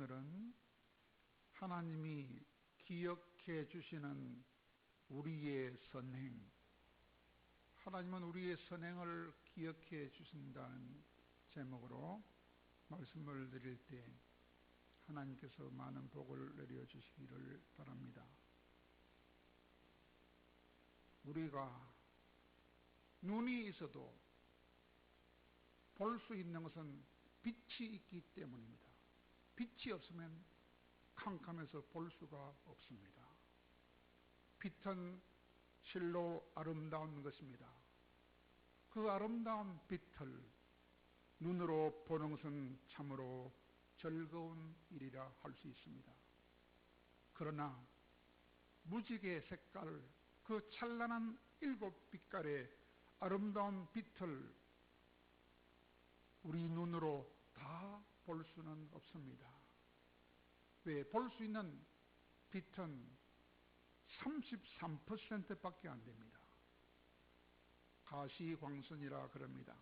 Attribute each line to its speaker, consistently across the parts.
Speaker 1: 오늘은 하나님이 기억해 주시는 우리의 선행, 하나님은 우리의 선행을 기억해 주신다는 제목으로 말씀을 드릴 때 하나님께서 많은 복을 내려주시기를 바랍니다. 우리가 눈이 있어도 볼 수 있는 것은 빛이 있기 때문입니다. 빛이 없으면 캄캄해서 볼 수가 없습니다. 빛은 실로 아름다운 것입니다. 그 아름다운 빛을 눈으로 보는 것은 참으로 즐거운 일이라 할 수 있습니다. 그러나 무지개 색깔, 그 찬란한 7빛깔의 아름다운 빛을 우리 눈으로 다 볼 수는 없습니다. 왜? 볼 수 있는 빛은 33%밖에 안 됩니다. 가시광선이라 그럽니다.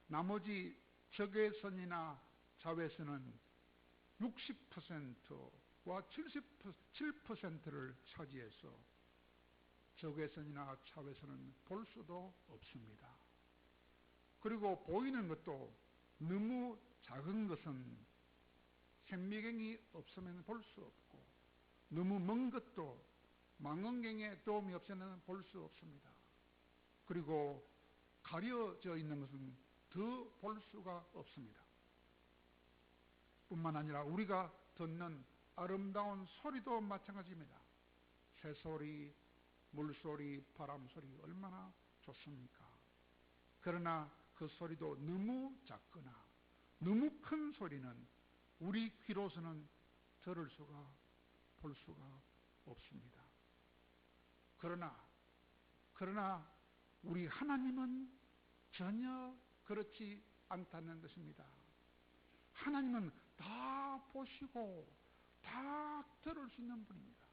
Speaker 1: 나머지 적외선이나 자외선은 60%와 77%를 차지해서 적외선이나 자외선은 볼 수도 없습니다. 그리고 보이는 것도 너무 작은 것은 현미경이 없으면 볼 수 없고, 너무 먼 것도 망원경의 도움이 없이는 볼 수 없습니다. 그리고 가려져 있는 것은 더 볼 수가 없습니다. 뿐만 아니라 우리가 듣는 아름다운 소리도 마찬가지입니다. 새소리, 물소리, 바람소리 얼마나 좋습니까? 그러나 그 소리도 너무 작거나 너무 큰 소리는 우리 귀로서는 들을 수가, 볼 수가 없습니다. 그러나 우리 하나님은 전혀 그렇지 않다는 것입니다. 하나님은 다 보시고 다 들을 수 있는 분입니다.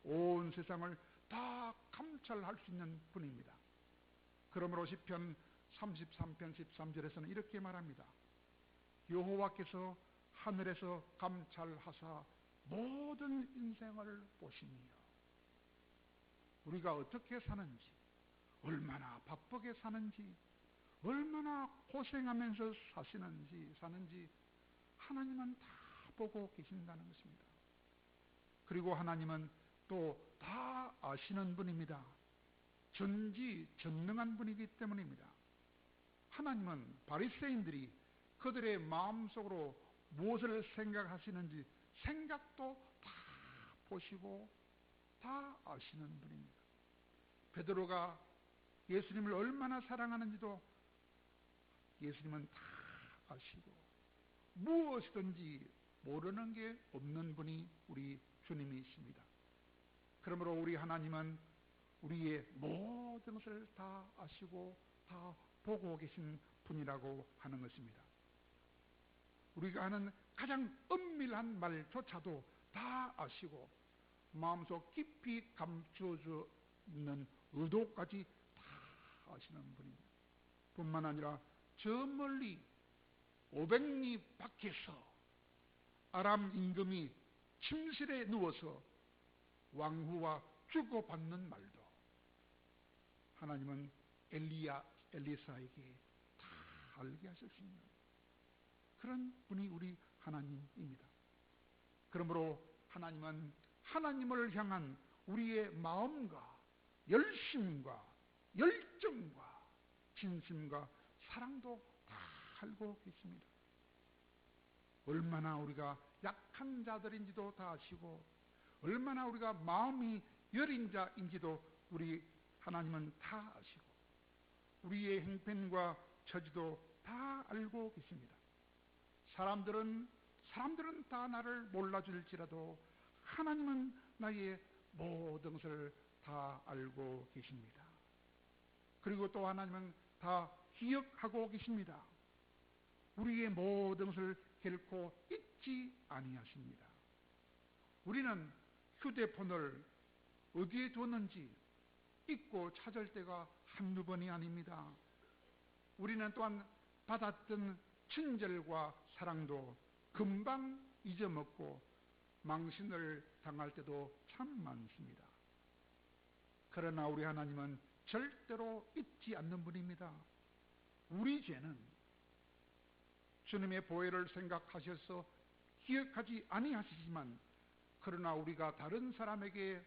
Speaker 1: 온 세상을 다 감찰할 수 있는 분입니다. 그러므로 시편 33편 13절에서는 이렇게 말합니다. 여호와께서 하늘에서 감찰하사 모든 인생을 보시니요. 우리가 어떻게 사는지, 얼마나 바쁘게 사는지, 얼마나 고생하면서 사는지 하나님은 다 보고 계신다는 것입니다. 그리고 하나님은 또 다 아시는 분입니다. 전지전능한 분이기 때문입니다. 하나님은 바리새인들이 그들의 마음속으로 무엇을 생각하시는지 생각도 다 보시고 다 아시는 분입니다. 베드로가 예수님을 얼마나 사랑하는지도 예수님은 다 아시고 무엇이든지 모르는 게 없는 분이 우리 주님이십니다. 그러므로 우리 하나님은 우리의 모든 것을 다 아시고 다 보고 계신 분이라고 하는 것입니다. 우리가 하는 가장 은밀한 말조차도 다 아시고 마음속 깊이 감춰져 있는 의도까지 다 아시는 분입니다. 뿐만 아니라 저 멀리 500리 밖에서 아람 임금이 침실에 누워서 왕후와 주고받는 말도 하나님은 엘리사에게 다 알게 하실 수 있는 그런 분이 우리 하나님입니다. 그러므로 하나님은 하나님을 향한 우리의 마음과 열심과 열정과 진심과 사랑도 다 알고 계십니다. 얼마나 우리가 약한 자들인지도 다 아시고 얼마나 우리가 마음이 여린 자인지도 우리 하나님은 다 아시고 우리의 행편과 처지도 다 알고 계십니다. 사람들은 다 나를 몰라줄지라도 하나님은 나의 모든 것을 다 알고 계십니다. 그리고 또 하나님은 다 기억하고 계십니다. 우리의 모든 것을 결코 잊지 아니하십니다. 우리는 휴대폰을 어디에 두었는지 잊고 찾을 때가 한두 번이 아닙니다. 우리는 또한 받았던 친절과 사랑도 금방 잊어먹고 망신을 당할 때도 참 많습니다. 그러나 우리 하나님은 절대로 잊지 않는 분입니다. 우리 죄는 주님의 보혈을 생각하셔서 기억하지 아니하시지만, 그러나 우리가 다른 사람에게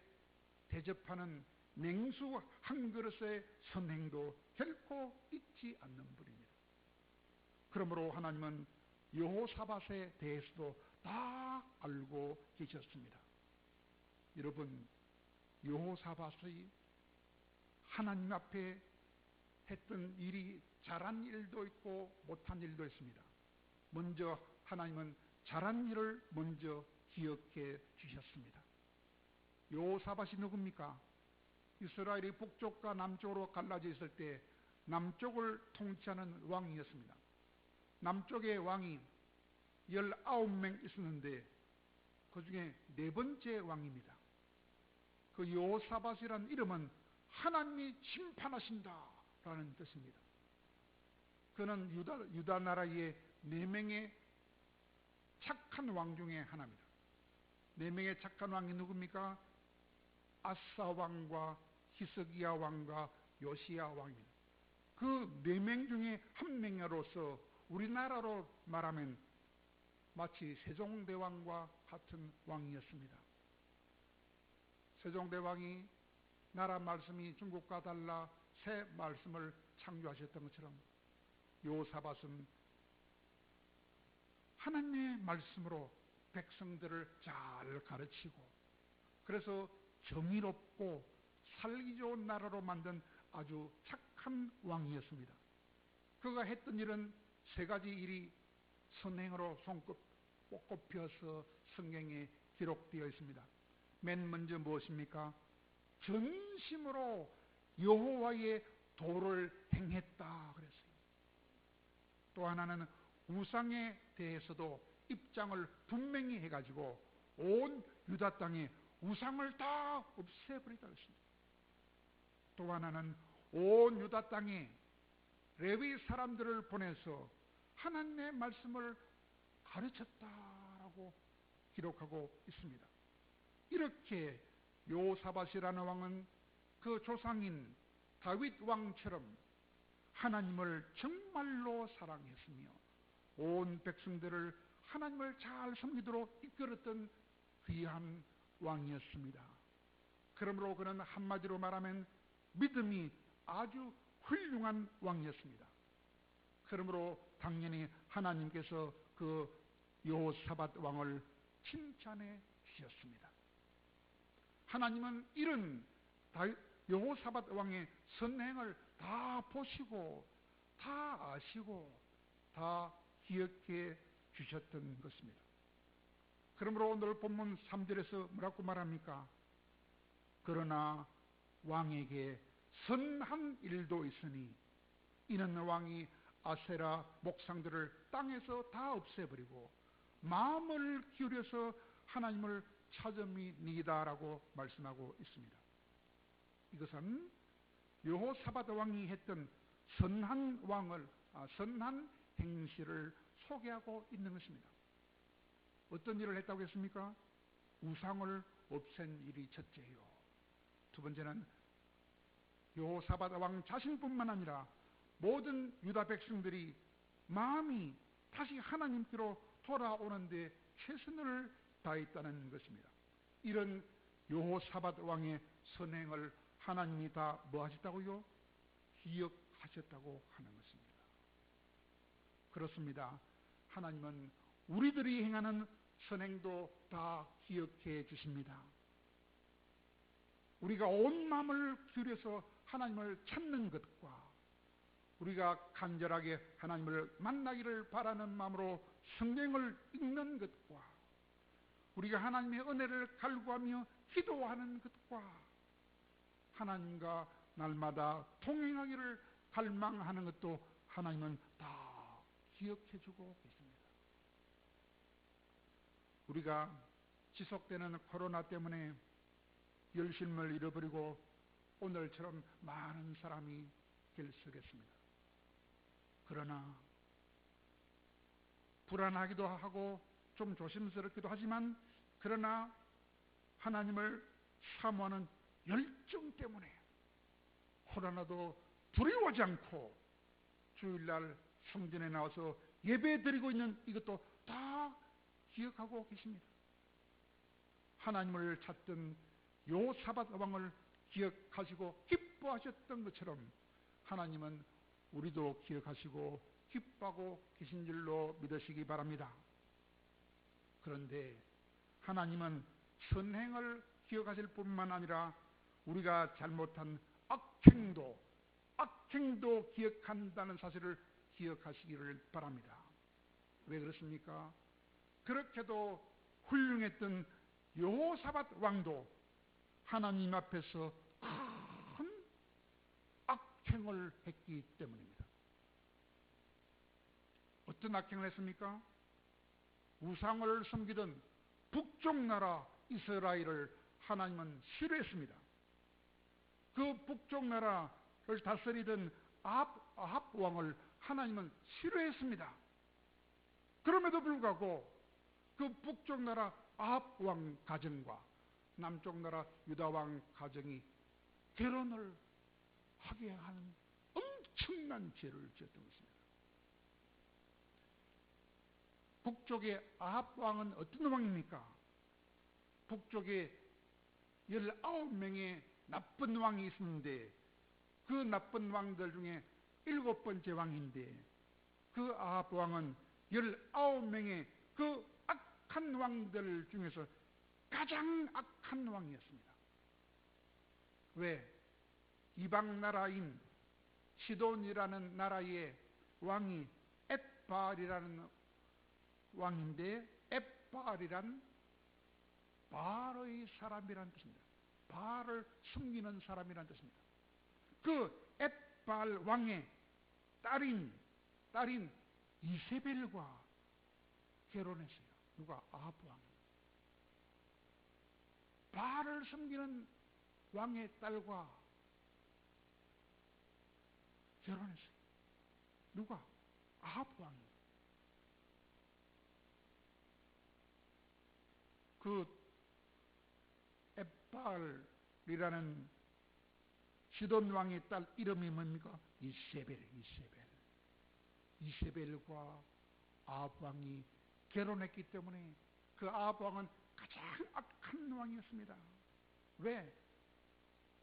Speaker 1: 대접하는 냉수 한 그릇의 선행도 결코 잊지 않는 분입니다. 그러므로 하나님은 여호사밧에 대해서도 다 알고 계셨습니다. 여러분, 여호사밧이 하나님 앞에 했던 일이 잘한 일도 있고 못한 일도 있습니다. 먼저 하나님은 잘한 일을 먼저 기억해 주셨습니다. 여호사밧이 누굽니까? 이스라엘이 북쪽과 남쪽으로 갈라져 있을 때 남쪽을 통치하는 왕이었습니다. 남쪽의 왕이 19명 있었는데 그 중에 네 번째 왕입니다. 그 여호사밧이라는 이름은 하나님이 심판하신다 라는 뜻입니다. 그는 유다 나라의 4명의 착한 왕 중에 하나입니다. 4명의 착한 왕이 누굽니까? 아사 왕과 히스기야 왕과 요시야 왕입니다. 그 4명 중에 한 명으로서 우리나라로 말하면 마치 세종대왕과 같은 왕이었습니다. 세종대왕이 나라 말씀이 중국과 달라 새 말씀을 창조하셨던 것처럼 여호사밧은 하나님의 말씀으로 백성들을 잘 가르치고, 그래서 정의롭고 살기 좋은 나라로 만든 아주 착한 왕이었습니다. 그가 했던 일은 3가지 일이 선행으로 손꼽혀서 성경에 기록되어 있습니다. 맨 먼저 무엇입니까? 전심으로 여호와의 도를 행했다 그랬어요. 또 하나는 우상에 대해서도 입장을 분명히 해가지고 온 유다 땅에 우상을 다 없애버리다 그랬습니다. 또 하나는 온 유다 땅에 레위 사람들을 보내서 하나님의 말씀을 가르쳤다라고 기록하고 있습니다. 이렇게 여호사밧이라는 왕은 그 조상인 다윗 왕처럼 하나님을 정말로 사랑했으며 온 백성들을 하나님을 잘 섬기도록 이끌었던 귀한 왕이었습니다. 그러므로 그는 한마디로 말하면 믿음이 아주 훌륭한 왕이었습니다. 그러므로 당연히 하나님께서 그 여호사밧 왕을 칭찬해 주셨습니다. 하나님은 이런 여호사밧 왕의 선행을 다 보시고 다 아시고 다 기억해 주셨던 것입니다. 그러므로 오늘 본문 3절에서 뭐라고 말합니까? 그러나 왕에게 선한 일도 있으니 이는 왕이 아세라 목상들을 땅에서 다 없애버리고 마음을 기울여서 하나님을 찾음이니이다라고 말씀하고 있습니다. 이것은 여호사밧 왕이 했던 선한 행실을 소개하고 있는 것입니다. 어떤 일을 했다고 했습니까? 우상을 없앤 일이 첫째요. 두 번째는 여호사밧 왕 자신뿐만 아니라 모든 유다 백성들이 마음이 다시 하나님께로 돌아오는데 최선을 다했다는 것입니다. 이런 여호사밧 왕의 선행을 하나님이 다 뭐 하셨다고요? 기억하셨다고 하는 것입니다. 그렇습니다. 하나님은 우리들이 행하는 선행도 다 기억해 주십니다. 우리가 온 마음을 기울여서 하나님을 찾는 것과 우리가 간절하게 하나님을 만나기를 바라는 마음으로 성경을 읽는 것과 우리가 하나님의 은혜를 갈구하며 기도하는 것과 하나님과 날마다 동행하기를 갈망하는 것도 하나님은 다 기억해 주고 계십니다. 우리가 지속되는 코로나 때문에 열심을 잃어버리고 오늘처럼 많은 사람이 결석했습니다. 그러나 불안하기도 하고 좀 조심스럽기도 하지만 그러나 하나님을 사모하는 열정 때문에 호라나도 두려워하지 않고 주일날 성전에 나와서 예배 드리고 있는 이것도 다 기억하고 계십니다. 하나님을 찾던 요사밧 왕을 기억하시고 기뻐하셨던 것처럼 하나님은 우리도 기억하시고 기뻐하고 계신 줄로 믿으시기 바랍니다. 그런데 하나님은 선행을 기억하실 뿐만 아니라 우리가 잘못한 악행도 기억한다는 사실을 기억하시기를 바랍니다. 왜 그렇습니까? 그렇게도 훌륭했던 여호사밧 왕도 하나님 앞에서 큰 악행을 했기 때문입니다. 어떤 악행을 했습니까? 우상을 섬기던 북쪽 나라 이스라엘을 하나님은 싫어했습니다. 그 북쪽 나라를 다스리던 아합 왕을 하나님은 싫어했습니다. 그럼에도 불구하고 그 북쪽 나라 아합 왕 가정과 남쪽 나라 유다 왕 가정이 결혼을 하게 하는 엄청난 죄를 지었던 것입니다. 북쪽의 아합 왕은 어떤 왕입니까? 북쪽에 19명의 나쁜 왕이 있었는데 그 나쁜 왕들 중에 7번째 왕인데 그 아합 왕은 19명의 그 악한 왕들 중에서 가장 악한 왕이었습니다. 왜? 이방 나라인 시돈이라는 나라의 왕이 엣바알이라는 왕인데 엣바알이란 바알의 사람이라는 뜻입니다. 바알을 숨기는 사람이라는 뜻입니다. 그 엣바알 왕의 딸인 이세벨과 결혼했어요. 누가? 아합 왕이. 바알을 숨기는 왕의 딸과 결혼했어요. 누가? 아합 왕이. 그 엣바알이라는 시돈 왕의 딸 이름이 뭡니까? 이세벨과 아합 왕이 결혼했기 때문에 그 아합 왕은 가장 악한 왕이었습니다. 왜?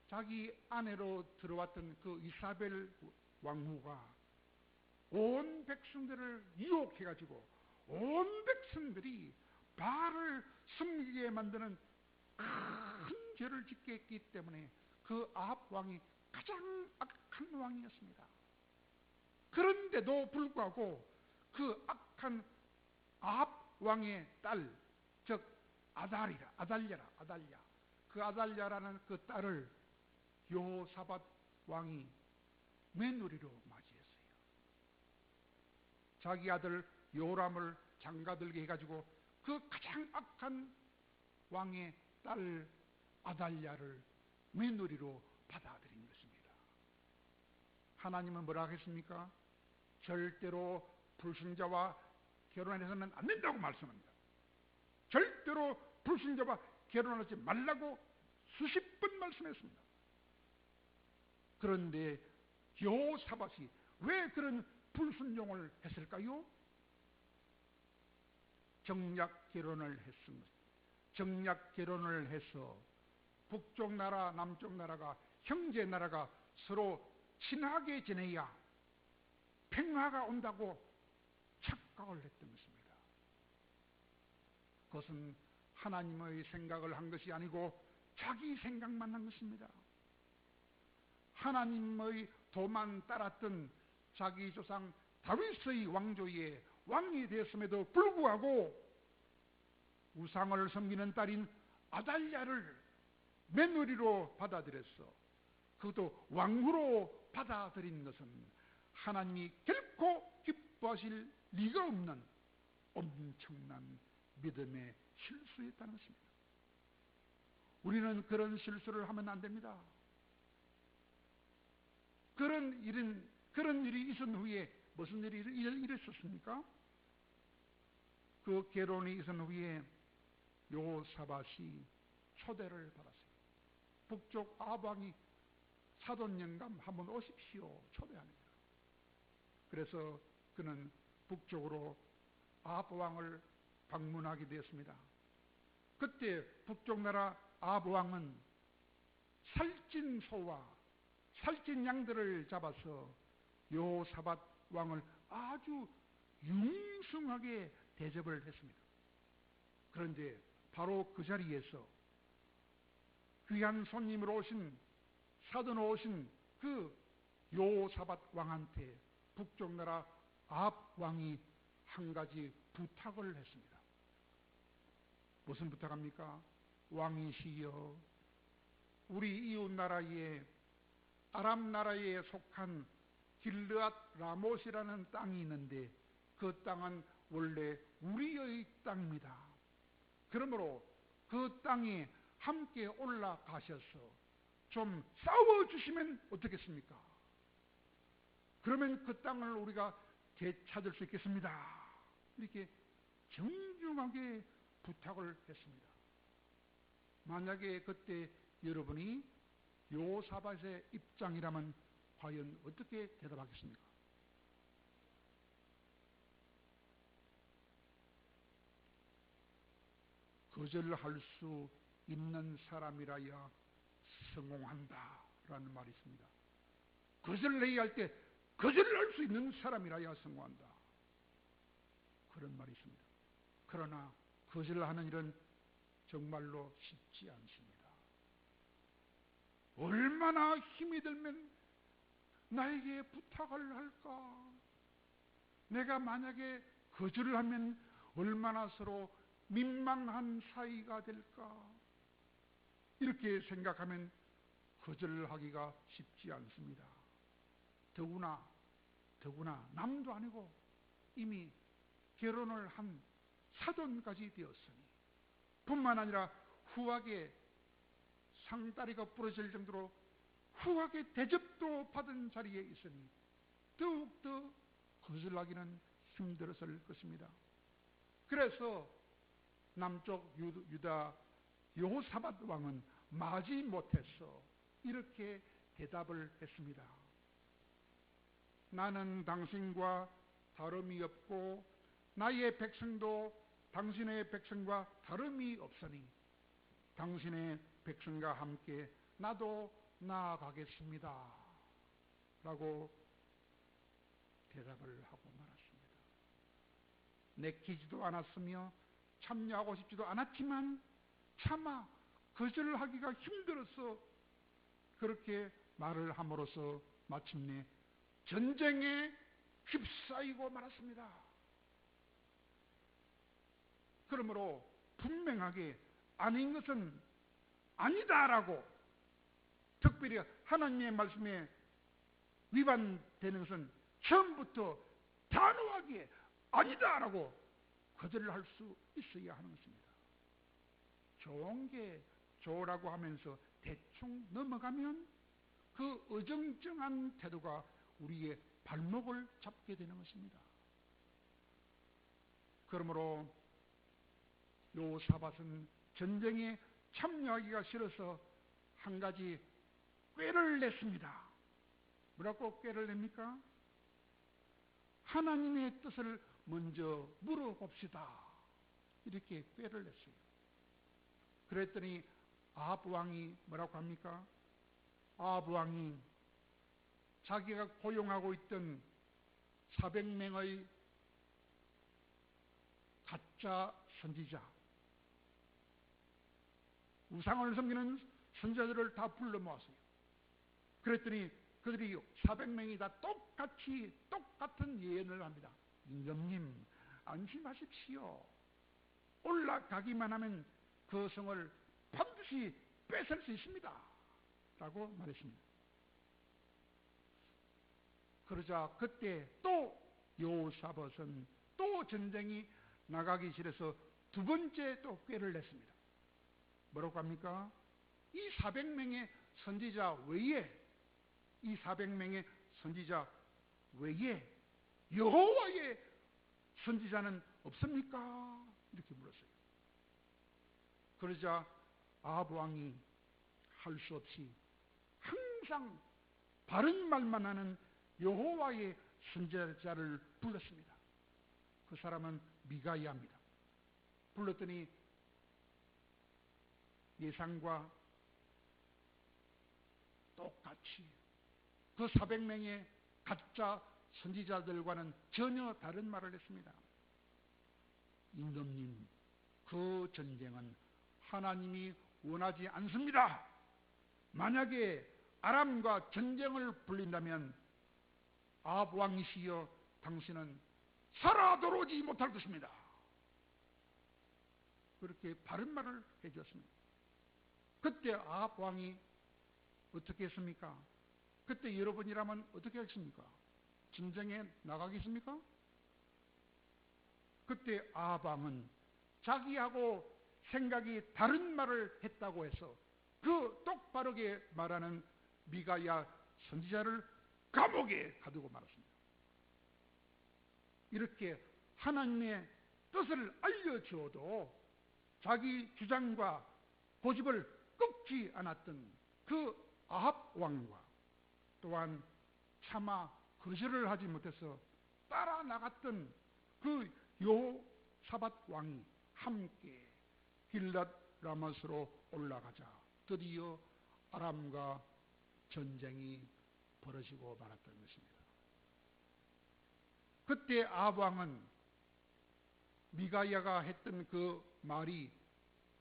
Speaker 1: 자기 아내로 들어왔던 그 이사벨 왕후가 온 백성들을 유혹해가지고 온 백성들이 바알을 숨기게 만드는 큰 죄를 짓게 했기 때문에 그 아합 왕이 가장 악한 왕이었습니다. 그런데도 불구하고 그 악한 아합 왕의 딸, 즉 아달랴, 그 아달랴라는 그 딸을 여호사밧 왕이 며느리로 맞이했어요. 자기 아들 요람을 장가들게 해가지고 그 가장 악한 왕의 딸 아달랴를 며느리로 받아들인 것입니다. 하나님은 뭐라 하겠습니까? 절대로 불신자와 결혼해서는 안 된다고 말씀합니다. 절대로 불신자와 결혼하지 말라고 수십 번 말씀했습니다. 그런데 여호사밧이 왜 그런 불순종을 했을까요? 정략 결혼을 했습니다. 정략 결혼을 해서 북쪽 나라, 남쪽 나라가, 형제 나라가 서로 친하게 지내야 평화가 온다고 착각을 했던 것입니다. 그것은 하나님의 생각을 한 것이 아니고 자기 생각만 한 것입니다. 하나님의 도만 따랐던 자기 조상 다윗의 왕조에 왕이 되었음에도 불구하고 우상을 섬기는 딸인 아달랴를 며느리로 받아들였어. 그것도 왕후로 받아들인 것은 하나님이 결코 기뻐하실 리가 없는 엄청난 믿음의 실수였다는 것입니다. 우리는 그런 실수를 하면 안 됩니다. 그런 일이 있은 후에 무슨 일이 일어섰습니까? 그 계론이 있은 후에 여호사밧이 초대를 받았어요. 북쪽 아방이 사돈 영감 한번 오십시오 초대합니다. 그래서 그는 북쪽으로 아합왕을 방문하게 되었습니다. 그때 북쪽 나라 아합왕은 살찐 소와 살찐 양들을 잡아서 여호사밧 왕을 아주 융숭하게 대접을 했습니다. 그런데 바로 그 자리에서 귀한 손님으로 오신 사돈으로 오신 그 여호사밧 왕한테 북쪽 나라 아합 왕이 한 가지 부탁을 했습니다. 무슨 부탁합니까? 왕이시여, 우리 이웃 나라에 아람 나라에 속한 길르앗 라못이라는 땅이 있는데 그 땅은 원래 우리의 땅입니다. 그러므로 그 땅에 함께 올라가셔서 좀 싸워주시면 어떻겠습니까? 그러면 그 땅을 우리가 되찾을 수 있겠습니다. 이렇게 정중하게 부탁을 했습니다. 만약에 그때 여러분이 여호사밧의 입장이라면 과연 어떻게 대답하겠습니까? 거절할 수 있는 사람이라야 성공한다 라는 말이 있습니다. 거절을 해야 할 때 거절할 수 있는 사람이라야 성공한다, 그런 말이 있습니다. 그러나 거절하는 일은 정말로 쉽지 않습니다. 얼마나 힘이 들면 나에게 부탁을 할까? 내가 만약에 거절을 하면 얼마나 서로 민망한 사이가 될까? 이렇게 생각하면 거절하기가 쉽지 않습니다. 더구나 남도 아니고 이미 결혼을 한 사돈까지 되었으니, 뿐만 아니라 후하게 상다리가 부러질 정도로 후하게 대접도 받은 자리에 있으니 더욱더 거절하기는 힘들었을 것입니다. 그래서 남쪽 유다 여호사밧 왕은 마지 못해서 이렇게 대답을 했습니다. 나는 당신과 다름이 없고 나의 백성도 당신의 백성과 다름이 없으니 당신의 백성과 함께 나도 나아가겠습니다 라고 대답을 하고 말았습니다. 내키지도 않았으며 참여하고 싶지도 않았지만 차마 거절하기가 힘들어서 그렇게 말을 함으로써 마침내 전쟁에 휩싸이고 말았습니다. 그러므로 분명하게 아닌 것은 아니다라고, 특별히 하나님의 말씀에 위반되는 것은 처음부터 단호하게 아니다라고 거절을 할 수 있어야 하는 것입니다. 좋은 게 좋으라고 하면서 대충 넘어가면 그 어정쩡한 태도가 우리의 발목을 잡게 되는 것입니다. 그러므로 여호사밧은 전쟁에 참여하기가 싫어서 한 가지 꾀를 냈습니다. 뭐라고 꾀를 냅니까? 하나님의 뜻을 먼저 물어봅시다, 이렇게 꾀를 냈어요. 그랬더니 아합 왕이 뭐라고 합니까? 아합 왕이 자기가 고용하고 있던 400명의 가짜 선지자, 우상을 섬기는 선지자들을 다 불러 모았어요. 그랬더니 그들이 400명이 다 똑같은 예언을 합니다. 임금님 안심하십시오. 올라가기만 하면 그 성을 반드시 뺏을 수 있습니다 라고 말했습니다. 그러자 그때 또 여호사밧은 또 전쟁이 나가기 싫어서 두 번째 또 꾀를 냈습니다. 뭐라고 합니까? 이 400명의 선지자 외에 여호와의 선지자는 없습니까? 이렇게 물었어요. 그러자 아합 왕이 할 수 없이 항상 바른 말만 하는 여호와의 선지자를 불렀습니다. 그 사람은 미가야입니다. 불렀더니 예상과 똑같이 그 400명의 가짜 선지자들과는 전혀 다른 말을 했습니다. 임금님, 그 전쟁은 하나님이 원하지 않습니다. 만약에 아람과 전쟁을 벌린다면 아합 왕이시여 당신은 살아 돌아오지 못할 것입니다. 그렇게 바른 말을 해주었습니다. 그때 아합 왕이 어떻게 했습니까? 그때 여러분이라면 어떻게 하겠습니까? 전쟁에 나가겠습니까? 그때 아합 왕은 자기하고 생각이 다른 말을 했다고 해서 그 똑바르게 말하는 미가야 선지자를 감옥에 가두고 말았습니다. 이렇게 하나님의 뜻을 알려주어도 자기 주장과 고집을 꺾지 않았던 그 아합 왕과 또한 차마 거절을 하지 못해서 따라 나갔던 그 여호사밧 왕이 함께 길랏 라못으로 올라가자 드디어 아람과 전쟁이 벌어지고 말았던 것입니다. 그때 아합 왕은 미가야가 했던 그 말이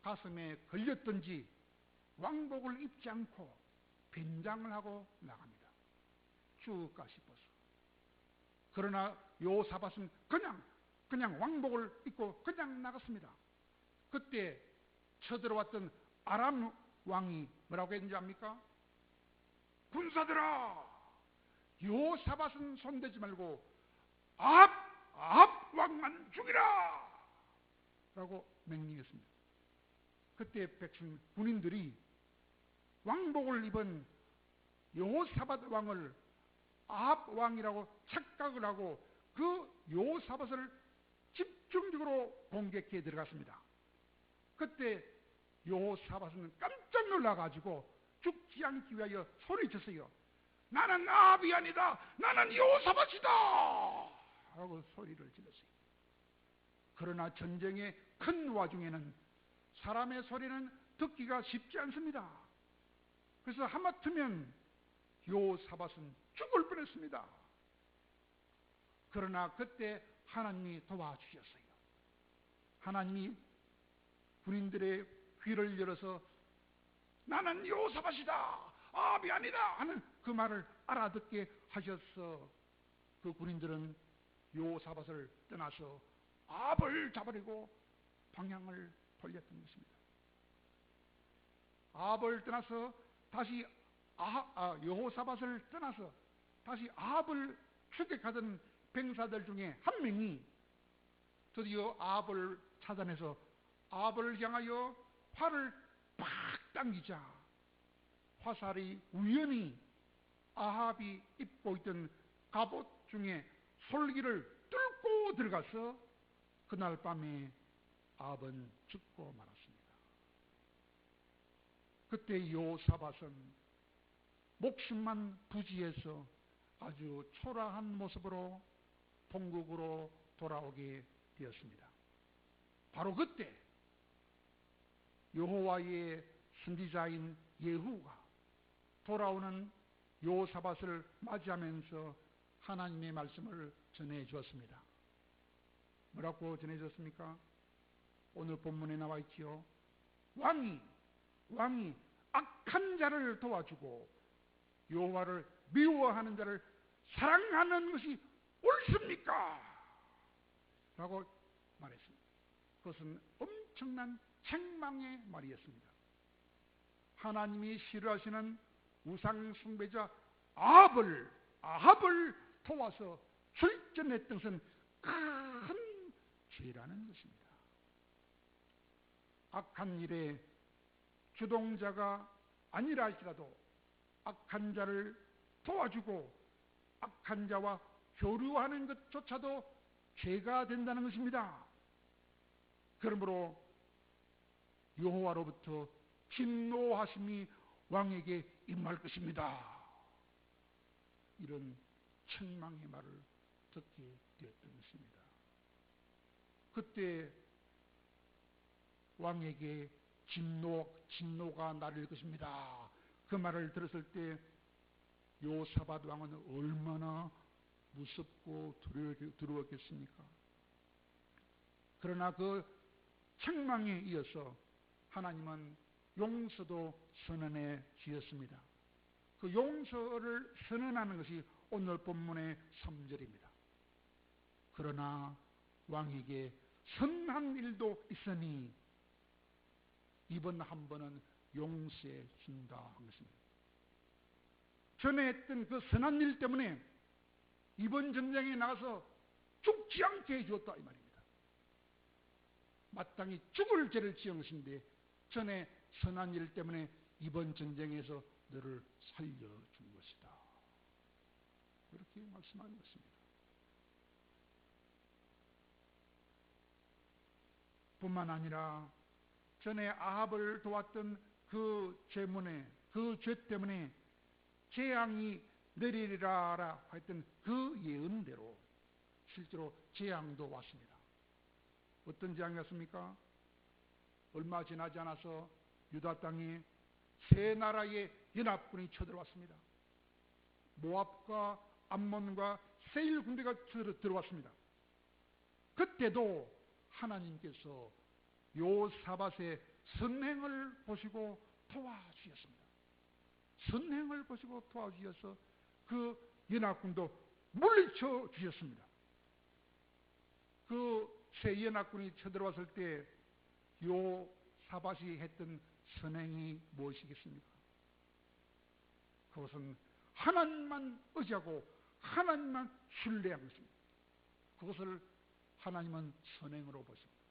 Speaker 1: 가슴에 걸렸던지 왕복을 입지 않고 변장을 하고 나갑니다. 죽을까 싶어서. 그러나 여호사밧은 그냥 왕복을 입고 그냥 나갔습니다. 그때 쳐들어왔던 아람 왕이 뭐라고 했는지 압니까? 군사들아, 여호사밧은 손대지 말고 아합 왕만 죽이라! 라고 명령했습니다. 그때 군인들이 왕복을 입은 여호사밧 왕을 아합 왕이라고 착각을 하고 그 여호사밧을 집중적으로 공격해 들어갔습니다. 그때 여호사밧은 깜짝 놀라가지고 죽지 않기 위하여 소리쳤어요. 나는 아합이 아니다. 나는 여호사밧이다. 하고 소리를 질렀어요. 그러나 전쟁의 큰 와중에는 사람의 소리는 듣기가 쉽지 않습니다. 그래서 하마터면 여호사밧은 죽을 뻔했습니다. 그러나 그때 하나님이 도와주셨어요. 하나님이 군인들의 귀를 열어서 나는 여호사밧이다, 아합이 아니다 하는 그 말을 알아듣게 하셔서 그 군인들은 여호사밧을 떠나서 아합을 잡으려고 방향을 돌렸던 것입니다. 아합을 떠나서 다시 여호사밧을 떠나서 다시 아합을 추격하던 병사들 중에 한 명이 드디어 아합을 찾아내서 아합을 향하여 활을 팍 당기자 화살이 우연히 아합이 입고 있던 갑옷 중에 솔기를 뚫고 들어가서 그날 밤에 아합은 죽고 말았습니다. 그때 여호사밧은 목숨만 부지해서 아주 초라한 모습으로 본국으로 돌아오게 되었습니다. 바로 그때 여호와의 선지자인 예후가 돌아오는 여호사밧을 맞이하면서 하나님의 말씀을 전해 주었습니다. 뭐라고 전해 주었습니까? 오늘 본문에 나와 있지요. 왕이 악한 자를 도와주고 여호와를 미워하는 자를 사랑하는 것이 옳습니까? 라고 말했습니다. 그것은 엄청난 책망의 말이었습니다. 하나님이 싫어하시는 우상 숭배자 아합을 도와서 출전했던 것은 큰 죄라는 것입니다. 악한 일에 주동자가 아니라 할지라도 악한 자를 도와주고 악한 자와 교류하는 것조차도 죄가 된다는 것입니다. 그러므로 여호와로부터 진노하심이 왕에게 임할 것입니다. 이런 책망의 말을 듣게 되었던 것입니다. 그때 왕에게 진노가 나릴 것입니다. 그 말을 들었을 때 요사밧 왕은 얼마나 무섭고 두려웠겠습니까? 그러나 그 책망에 이어서 하나님은 용서도 선언해 주셨습니다. 그 용서를 선언하는 것이 오늘 본문의 3절입니다. 그러나 왕에게 선한 일도 있으니 이번 한 번은 용서해 준다 한 것입니다. 전에 했던 그 선한 일 때문에 이번 전쟁에 나가서 죽지 않게 해주었다 이 말입니다. 마땅히 죽을 죄를 지은 것인데 전에 선한 일 때문에 이번 전쟁에서 너를 살려준 것이다. 그렇게 말씀하는 것입니다. 뿐만 아니라 전에 아합을 도왔던 그 죄 때문에 재앙이 내리리라 했던 그 예언대로 실제로 재앙도 왔습니다. 어떤 재앙이었습니까? 얼마 지나지 않아서 유다 땅에 세 나라의 연합군이 쳐들어왔습니다. 모압과 암몬과 세일 군대가 들어왔습니다. 그때도 하나님께서 요사밧의 선행을 보시고 도와주셨습니다. 선행을 보시고 도와주셔서 그 연합군도 물리쳐 주셨습니다. 그 세 연합군이 쳐들어왔을 때 요사밧이 했던 선행이 무엇이겠습니까? 그것은 하나님만 의지하고 하나님만 신뢰한 것입니다. 그것을 하나님은 선행으로 보십니다.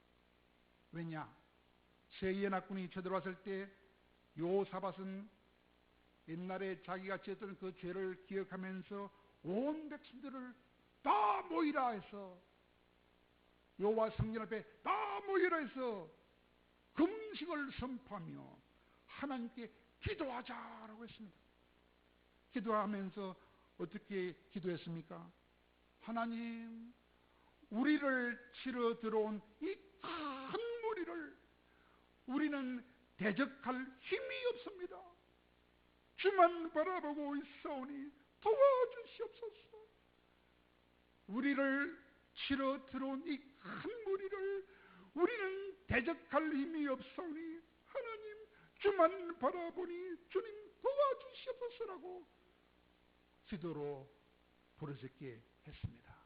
Speaker 1: 왜냐? 세 연합군이 쳐들어왔을 때 요사밧은 옛날에 자기가 지었던 그 죄를 기억하면서 온 백성들을 다 모이라 해서 여호와 성전 앞에 다 모이라 해서 금식을 선포하며 하나님께 기도하자라고 했습니다. 기도하면서 어떻게 기도했습니까? 하나님, 우리를 치러 들어온 이 큰 무리를 우리는 대적할 힘이 없습니다. 주만 바라보고 있사오니 도와주시옵소서. 우리를 치러 들어온 이 큰 무리를 우리는 대적할 힘이 없사오니 하나님 주만 바라보니 주님 도와주시옵소서라고 기도로 부르짖게 했습니다.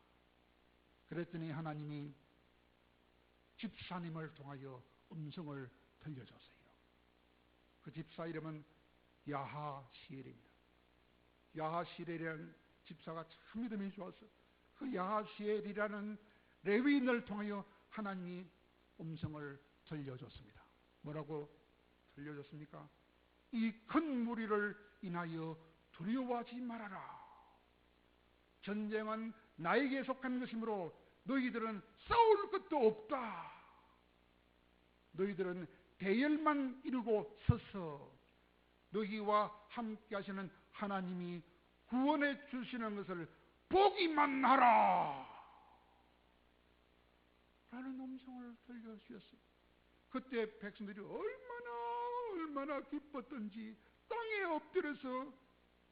Speaker 1: 그랬더니 하나님이 집사님을 통하여 음성을 들려줬어요. 그 집사 이름은 야하시엘입니다. 야하시엘이라는 집사가 참 믿음이 좋아서 그 야하시엘이라는 레위인을 통하여 하나님이 음성을 들려줬습니다. 뭐라고 들려줬습니까? 이 큰 무리를 인하여 두려워하지 말아라. 전쟁은 나에게 속한 것이므로 너희들은 싸울 것도 없다. 너희들은 대열만 이루고 서서 너희와 함께 하시는 하나님이 구원해 주시는 것을 보기만 하라 라는 음성을 들려주셨어요. 그때 백성들이 얼마나 기뻤던지 땅에 엎드려서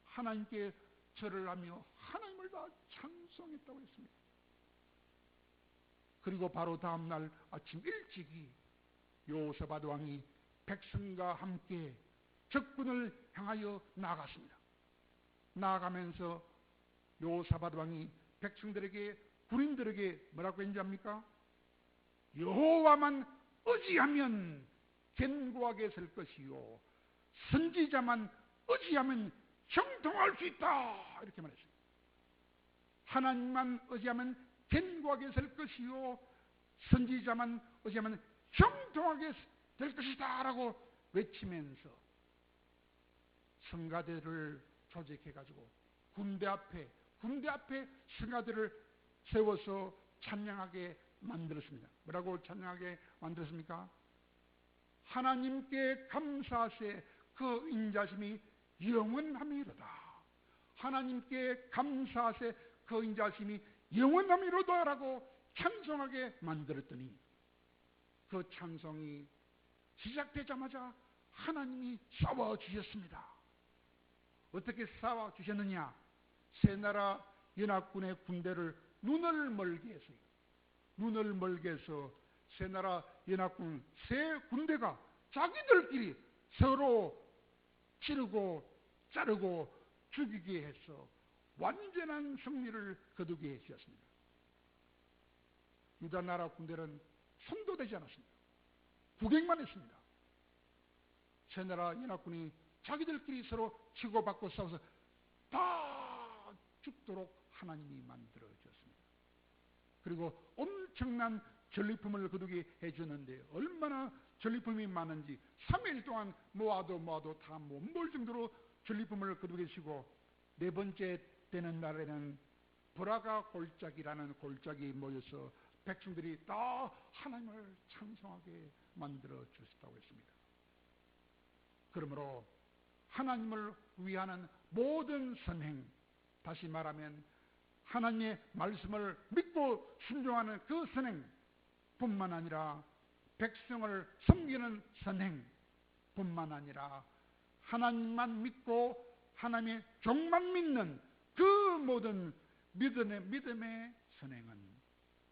Speaker 1: 하나님께 절을 하며 하나님을 다 찬송했다고 했습니다. 그리고 바로 다음날 아침 일찍이 요사밧 왕이 백성과 함께 적군을 향하여 나아갔습니다. 나아가면서 요사밧 왕이 백성들에게 군인들에게 뭐라고 했는지 압니까? 여호와만 의지하면 견고하게 설 것이요 선지자만 의지하면 형통할 수 있다 이렇게 말했습니다. 하나님만 의지하면 견고하게 설 것이요 선지자만 의지하면 형통하게 될 것이다 라고 외치면서 성가대를 조직해 가지고 군대 앞에 성가대를 세워서 찬양하게 만들었습니다. 뭐라고 찬양하게 만들었습니까? 하나님께 감사하세 그 인자심이 영원함이로다. 하나님께 감사하세 그 인자심이 영원함이로다 라고 찬송하게 만들었더니 그 찬송이 시작되자마자 하나님이 싸워주셨습니다. 어떻게 싸워주셨느냐? 새나라 연합군의 군대를 눈을 멀게 해서요. 눈을 멀게 해서 새나라 연합군 세 군대가 자기들끼리 서로 찌르고 자르고 죽이게 해서 완전한 승리를 거두게 해주셨습니다. 유다 나라 군대는 손도 대지 않았습니다. 구경만 했습니다. 새나라 연합군이 자기들끼리 서로 치고받고 싸워서 다 죽도록 하나님이 만들어 주었습니다. 그리고 엄청난 전리품을 거두게 해주는데 얼마나 전리품이 많은지 3일 동안 모아도 다 못 볼 정도로 전리품을 거두게 하시고 네 번째 되는 날에는 브라가 골짜기라는 골짜기에 모여서 백성들이 다 하나님을 찬송하게 만들어 주셨다고 했습니다. 그러므로 하나님을 위하는 모든 선행, 다시 말하면 하나님의 말씀을 믿고 순종하는 그 선행뿐만 아니라 백성을 섬기는 선행뿐만 아니라 하나님만 믿고 하나님의 종만 믿는 그 모든 믿음의 선행은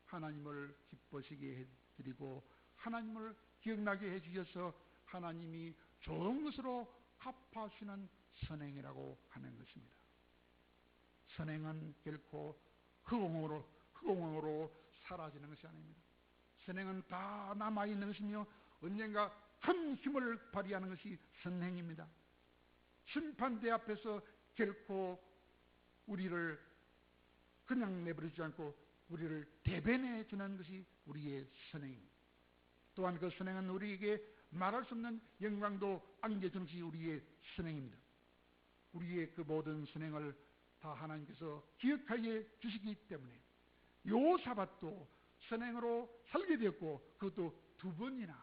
Speaker 1: 하나님을 기쁘시게 해드리고 하나님을 기억나게 해주셔서 하나님이 좋은 것으로 갚아주시는 선행이라고 하는 것입니다. 선행은 결코 흑공으로 사라지는 것이 아닙니다. 선행은 다 남아있는 것이며 언젠가 큰 힘을 발휘하는 것이 선행입니다. 심판대 앞에서 결코 우리를 그냥 내버려두지 않고 우리를 대변해 주는 것이 우리의 선행입니다. 또한 그 선행은 우리에게 말할 수 없는 영광도 안겨주는 것이 우리의 선행입니다. 우리의 그 모든 선행을 다 하나님께서 기억하여 주시기 때문에 요사밧도 선행으로 살게 되었고 그것도 2번이나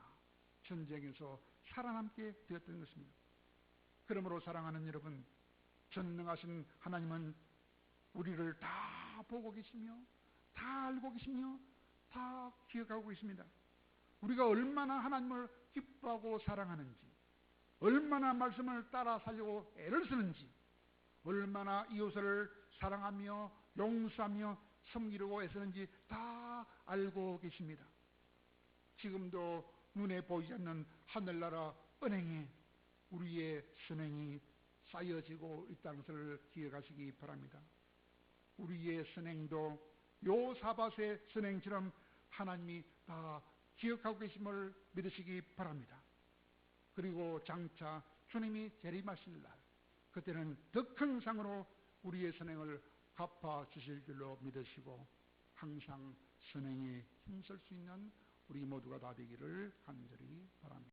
Speaker 1: 전쟁에서 살아남게 되었던 것입니다. 그러므로 사랑하는 여러분, 전능하신 하나님은 우리를 다 보고 계시며 다 알고 계시며 다 기억하고 계십니다. 우리가 얼마나 하나님을 기뻐하고 사랑하는지, 얼마나 말씀을 따라 살려고 애를 쓰는지, 얼마나 이웃을 사랑하며 용서하며 섬기려고 애쓰는지 다 알고 계십니다. 지금도 눈에 보이지 않는 하늘나라 은행에 우리의 선행이 쌓여지고 있다는 것을 기억하시기 바랍니다. 우리의 선행도 요사밧의 선행처럼 하나님이 다 기억하고 계심을 믿으시기 바랍니다. 그리고 장차 주님이 재림하실 날, 그때는 더 큰 상으로 우리의 선행을 갚아 주실 줄로 믿으시고 항상 선행에 힘쓸 수 있는 우리 모두가 다 되기를 간절히 바랍니다.